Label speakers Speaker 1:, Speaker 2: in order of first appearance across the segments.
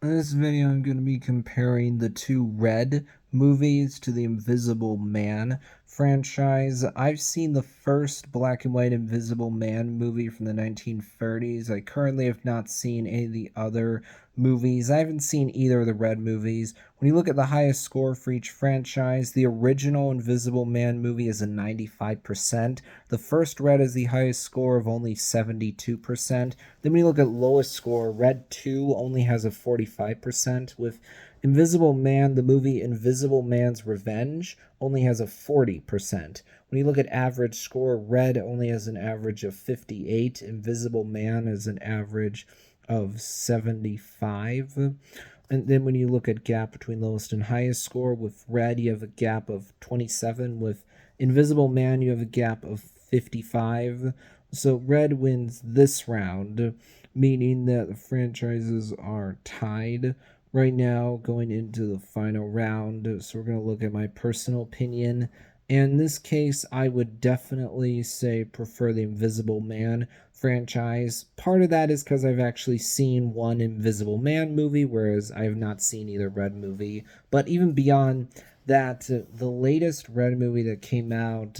Speaker 1: In this video, I'm going to be comparing the two Red movies to the Invisible Man franchise. I've seen the first black and white Invisible Man movie from the 1930s. I currently have not seen any of the other movies. I haven't seen either of the Red movies. When you look at the highest score for each franchise, the original Invisible Man movie is a 95%. The first Red is the highest score of only 72%. Then when you look at lowest score, Red 2 only has a 45%, with Invisible Man, the movie Invisible Man's Revenge, only has a 40%. When you look at average score, Red only has an average of 58, Invisible Man has an average of 75. And then when you look at gap between lowest and highest score, with Red, you have a gap of 27. With Invisible Man, you have a gap of 55. So Red wins this round, meaning that the franchises are tied right now going into the final round. So we're going to look at my personal opinion. And in this case, I would definitely say prefer the Invisible Man franchise. Part of that is because I've actually seen one Invisible Man movie, whereas I have not seen either Red movie. But even beyond that, the latest Red movie that came out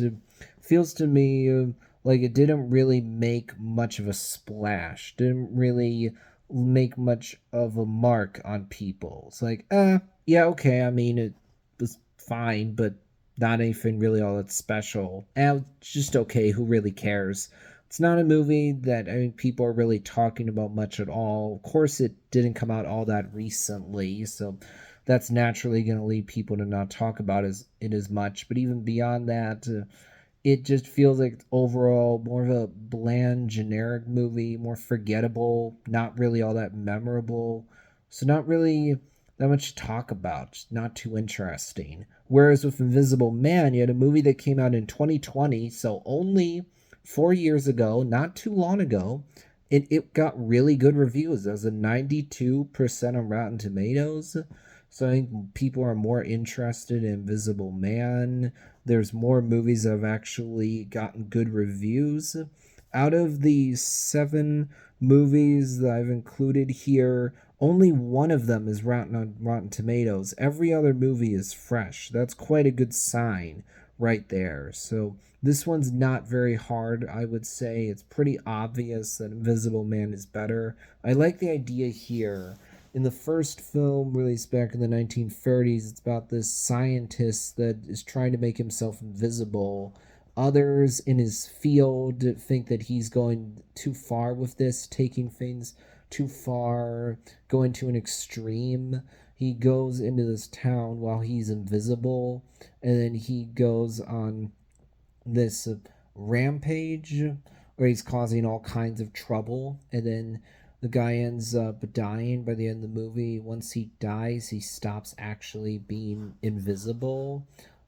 Speaker 1: feels to me like it didn't really make much of a splash, didn't really make much of a mark on people. It's like, yeah, okay, I mean, it was fine, but not anything really all that special. And it's just okay, who really cares? It's not a movie that I mean people are really talking about much at all. Of course, it didn't come out all that recently, so that's naturally going to lead people to not talk about it as much. But even beyond that, it just feels like overall more of a bland, generic movie, more forgettable, not really all that memorable. So, not really that much to talk about, just not too interesting. Whereas with Invisible Man, you had a movie that came out in 2020, so only 4 years ago, not too long ago. It got really good reviews. It was a 92% on Rotten Tomatoes. So I think people are more interested in Invisible Man. There's more movies that have actually gotten good reviews. Out of the 7 movies that I've included here, only one of them is rotten on Rotten Tomatoes. Every other movie is fresh. That's quite a good sign right there. So this one's not very hard, I would say. It's pretty obvious that Invisible Man is better. I like the idea here. In the first film released back in the 1930s, it's about this scientist that is trying to make himself invisible. Others in his field think that he's going too far with this, taking things too far, going to an extreme. He goes into this town while he's invisible, and then he goes on this rampage where he's causing all kinds of trouble, and then the guy ends up dying by the end of the movie. Once he dies, he stops actually being invisible.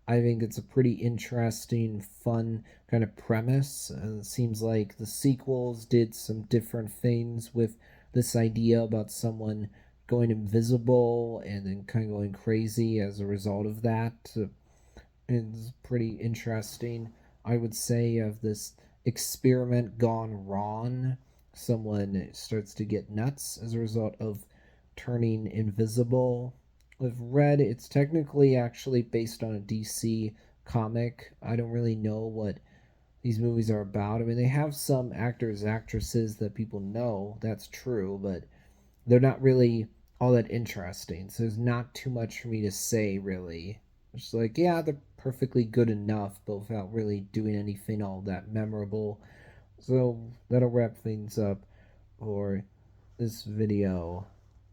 Speaker 1: I think it's a pretty interesting, fun kind of premise. It seems like the sequels did some different things with this idea about someone going invisible and then kind of going crazy as a result of that. It's pretty interesting. I would say of this experiment gone wrong. Someone starts to get nuts as a result of turning invisible. With Red, it's technically actually based on a DC comic. I don't really know what these movies are about. I mean, they have some actors, actresses that people know. That's true, but they're not really all that interesting. So there's not too much for me to say, really. It's like, yeah, they're perfectly good enough, but without really doing anything all that memorable. So that'll wrap things up for this video.